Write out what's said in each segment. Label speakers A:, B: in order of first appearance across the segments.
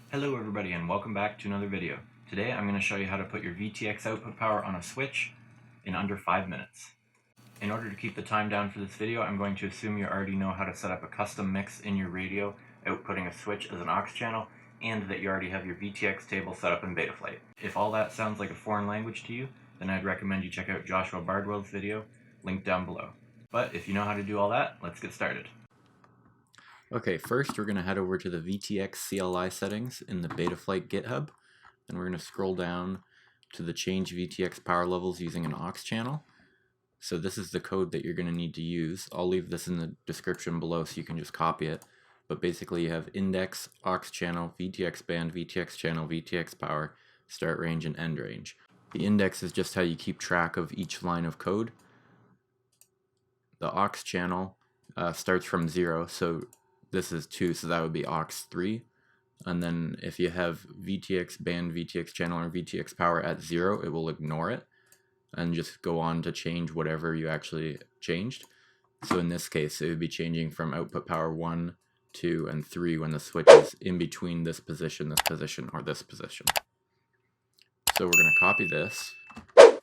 A: Hello everybody and welcome back to another video. Today I'm going to show you how to put your VTX output power on a switch in under 5 minutes. In order to keep the time down for this video, I'm going to assume you already know how to set up a custom mix in your radio, outputting a switch as an aux channel, and that you already have your VTX table set up in Betaflight. If all that sounds like a foreign language to you, then I'd recommend you check out Joshua Bardwell's video, linked down below. But if you know how to do all that, let's get started. Okay, first we're going to head over to the VTX CLI settings in the Betaflight Github, and we're going to scroll down to the change VTX power levels using an aux channel. So this is the code that you're going to need to use. I'll leave this in the description below so you can just copy it. But basically you have index, aux channel, VTX band, VTX channel, VTX power, start range, and end range. The index is just how you keep track of each line of code. The aux channel starts from 0, so this is 2, so that would be aux 3. And then if you have VTX band, VTX channel, or VTX power at 0, it will ignore it and just go on to change whatever you actually changed. So in this case, it would be changing from output power 1, 2, and 3 when the switch is in between this position, or this position. So we're going to copy this, and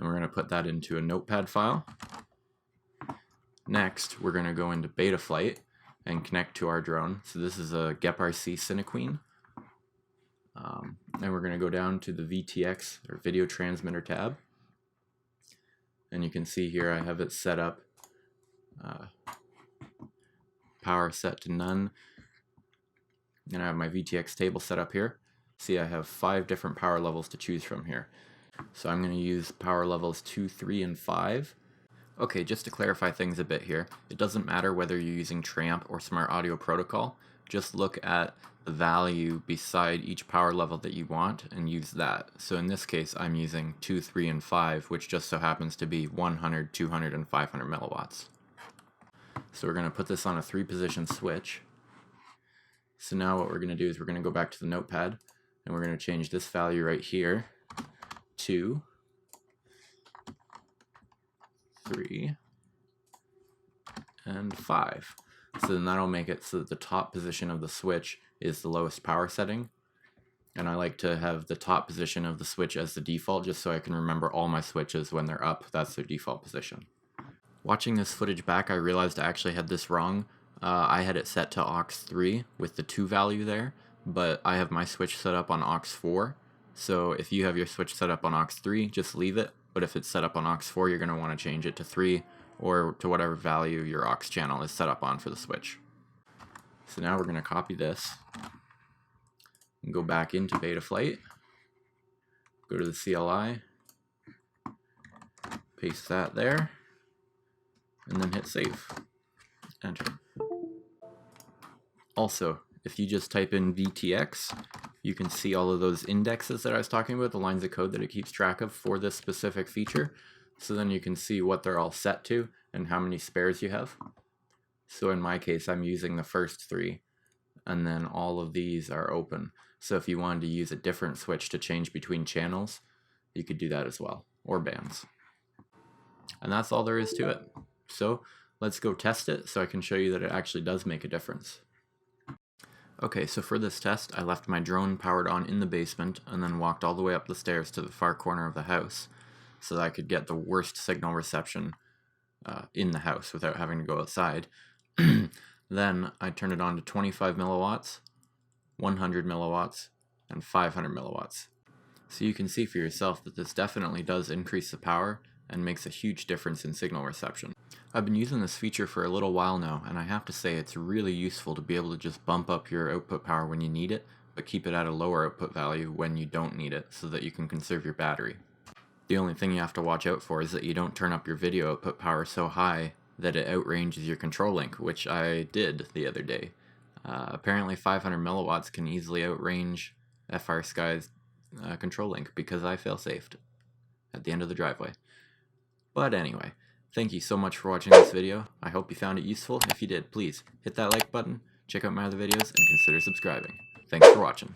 A: we're going to put that into a notepad file. Next, we're going to go into Betaflight and connect to our drone. So this is a GepRC Cinequeen. And we're going to go down to the VTX, or Video Transmitter tab. And you can see here I have it set up, power set to none. And I have my VTX table set up here. See, I have 5 different power levels to choose from here. So I'm going to use power levels 2, 3, and 5. Okay, just to clarify things a bit here, it doesn't matter whether you're using Tramp or Smart Audio Protocol, just look at the value beside each power level that you want and use that. So in this case, I'm using 2, 3, and 5, which just so happens to be 100, 200, and 500 milliwatts. So we're going to put this on a 3-position switch. So now what we're going to do is we're going to go back to the notepad, and we're going to change this value right here to 3, and 5. So then that'll make it so that the top position of the switch is the lowest power setting. And I like to have the top position of the switch as the default, just so I can remember all my switches when they're up, that's their default position. Watching this footage back, I realized I actually had this wrong. I had it set to aux 3 with the 2 value there, but I have my switch set up on aux 4. So if you have your switch set up on aux 3, just leave it. But if it's set up on aux 4, you're going to want to change it to 3 or to whatever value your aux channel is set up on for the switch. So now we're going to copy this and go back into Betaflight, go to the CLI, paste that there, and then hit save. Enter. Also, if you just type in VTX, you can see all of those indexes that I was talking about, the lines of code that it keeps track of for this specific feature. So then you can see what they're all set to and how many spares you have. So in my case, I'm using the first 3, and then all of these are open. So if you wanted to use a different switch to change between channels, you could do that as well, or bands. And that's all there is to it. So let's go test it so I can show you that it actually does make a difference. Okay, so for this test, I left my drone powered on in the basement and then walked all the way up the stairs to the far corner of the house so that I could get the worst signal reception in the house without having to go outside. Then I turned it on to 25 milliwatts, 100 milliwatts, and 500 milliwatts. So you can see for yourself that this definitely does increase the power and makes a huge difference in signal reception. I've been using this feature for a little while now, and I have to say it's really useful to be able to just bump up your output power when you need it, but keep it at a lower output value when you don't need it, so that you can conserve your battery. The only thing you have to watch out for is that you don't turn up your video output power so high that it outranges your control link, which I did the other day. Apparently 500 milliwatts can easily outrange FrSky's control link because I fail-safed at the end of the driveway. But anyway, thank you so much for watching this video. I hope you found it useful. If you did, please hit that like button, check out my other videos, and consider subscribing. Thanks for watching.